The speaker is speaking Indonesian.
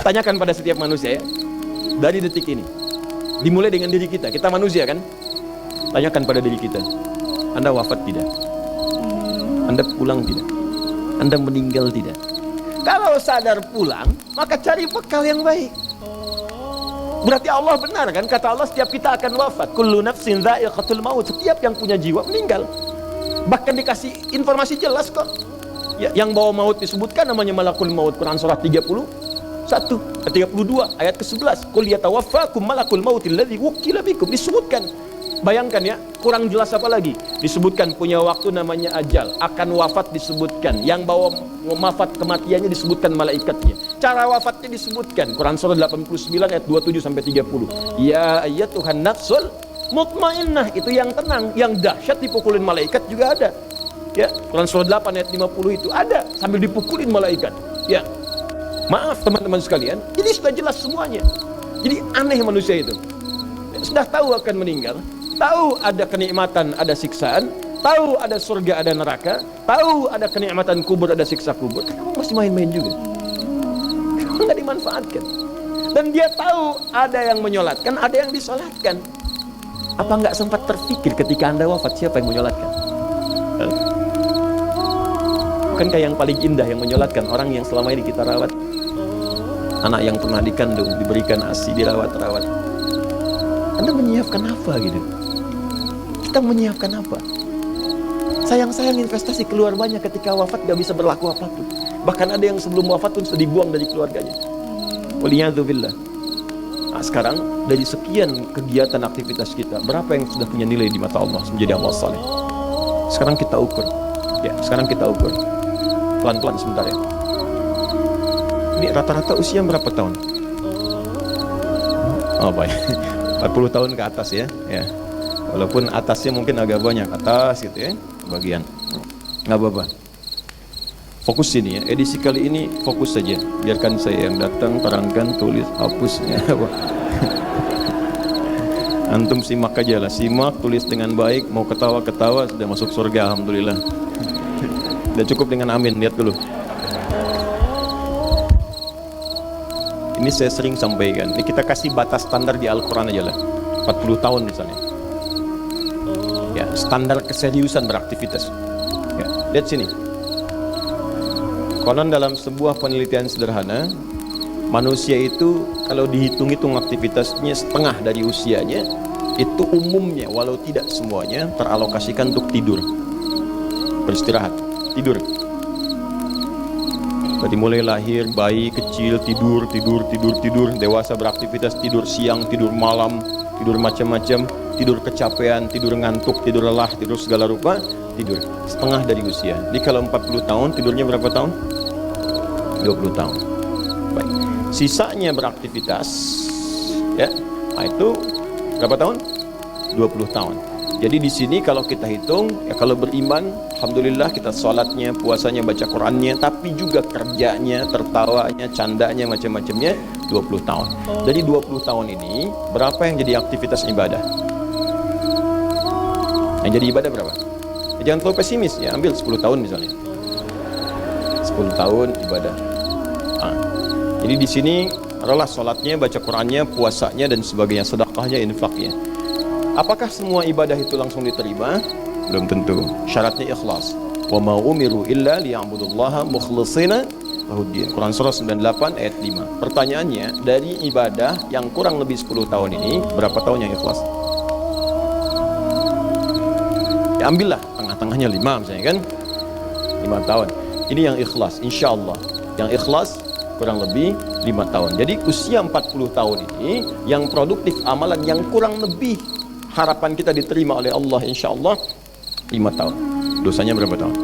Tanyakan pada setiap manusia ya, dari detik ini, dimulai dengan diri kita. Kita manusia kan? Tanyakan pada diri kita, Anda wafat tidak? Anda pulang tidak? Anda meninggal tidak? Kalau sadar pulang, maka cari bekal yang baik. Berarti Allah benar kan? Kata Allah, setiap kita akan wafat. Kullu nafsin dha'iqatul maut. Setiap yang punya jiwa meninggal. Bahkan dikasih informasi jelas kok. Ya, yang bawa maut disebutkan namanya malakul maut. Quran surah 32 ayat ke-11. Qul yatawaffakum malakul mautil ladzi wukila bikum. Disebutkan. Bayangkan ya, kurang jelas apa lagi? Disebutkan punya waktu namanya ajal, akan wafat disebutkan, yang bawa wafat kematiannya disebutkan malaikatnya, cara wafatnya disebutkan. Quran surah 89 ayat 27 sampai 30. Ya ayyatuhan nafsul mutmainnah, itu yang tenang, yang dahsyat dipukulin malaikat juga ada. Ya, Quran surah 8 ayat 50 itu ada sambil dipukulin malaikat. Ya. Maaf teman-teman sekalian, ini sudah jelas semuanya. Jadi aneh manusia itu. Sudah tahu akan meninggal, tahu ada kenikmatan, ada siksaan, tahu ada surga, ada neraka, tahu ada kenikmatan kubur, ada siksa kubur. Kenapa masih main-main juga? Kenapa nggak dimanfaatkan? Dan dia tahu ada yang menyolatkan, ada yang disolatkan. Apa nggak sempat terfikir ketika Anda wafat siapa yang menyolatkan? Bukankah yang paling indah yang menyolatkan orang yang selama ini kita rawat? Anak yang pernah dikandung, diberikan ASI, dirawat-rawat. Anda menyiapkan apa gitu? Kita menyiapkan apa? Sayang-sayang investasi keluar banyak, ketika wafat gak bisa berlaku apapun. Bahkan ada yang sebelum wafat pun sudah dibuang dari keluarganya. Waliyadzubillah. Nah, sekarang dari sekian kegiatan aktivitas kita, berapa yang sudah punya nilai di mata Allah menjadi amal saleh? Sekarang kita ukur. Ya, sekarang kita ukur. Pelan-pelan sebentar ya. Ini rata-rata usia berapa tahun? Oh baik. 40 tahun ke atas ya, ya. Walaupun atasnya mungkin agak banyak, atas gitu ya, bagian. Nggak apa-apa. Fokus sini ya, edisi kali ini fokus saja. Biarkan saya yang datang, terangkan, tulis, hapus ya. Antum simak aja lah, simak, tulis dengan baik, mau ketawa-ketawa, sudah masuk surga, alhamdulillah. Sudah cukup dengan amin, lihat dulu. Ini saya sering sampaikan, ini kita kasih batas standar di Al-Quran aja lah, 40 tahun misalnya. Ya, standar keseriusan beraktivitas. Ya, lihat sini. Konon dalam sebuah penelitian sederhana, manusia itu kalau dihitung-hitung aktivitasnya setengah dari usianya, itu umumnya, walau tidak semuanya, teralokasikan untuk tidur, beristirahat, tidur. Dari mulai lahir, bayi kecil tidur, dewasa beraktivitas, tidur siang, tidur malam, tidur macam-macam, tidur kecapean, tidur ngantuk, tidur lelah, tidur segala rupa, tidur. Setengah dari usia. Jadi kalau 40 tahun, tidurnya berapa tahun? 20 tahun. Baik. Sisanya beraktivitas, ya, nah itu berapa tahun? 20 tahun. Jadi di sini kalau kita hitung, ya kalau beriman, alhamdulillah kita sholatnya, puasanya, baca Qurannya, tapi juga kerjanya, tertawanya, candanya, macam-macamnya 20 tahun. Dari 20 tahun ini, berapa yang jadi aktivitas ibadah? Yang jadi ibadah berapa? Ya, jangan terlalu pesimis ya, ambil 10 tahun misalnya. 10 tahun ibadah. Nah, jadi di sini adalah sholatnya, baca Qurannya, puasanya, dan sebagainya, sedekahnya, infaknya. Apakah semua ibadah itu langsung diterima? Belum tentu. Syaratnya ikhlas. Wa ma umiru illa liya'budullaha mukhlishina lahuddin. Quran surah 98 ayat 5. Pertanyaannya, dari ibadah yang kurang lebih 10 tahun ini, berapa tahun yang ikhlas? Ya ambillah tengah-tengahnya 5 misalnya kan. 5 tahun. Ini yang ikhlas, insyaallah. Yang ikhlas kurang lebih 5 tahun. Jadi usia 40 tahun ini yang produktif amalan yang kurang lebih harapan kita diterima oleh Allah insyaallah 5 tahun. Dosanya berapa tahun?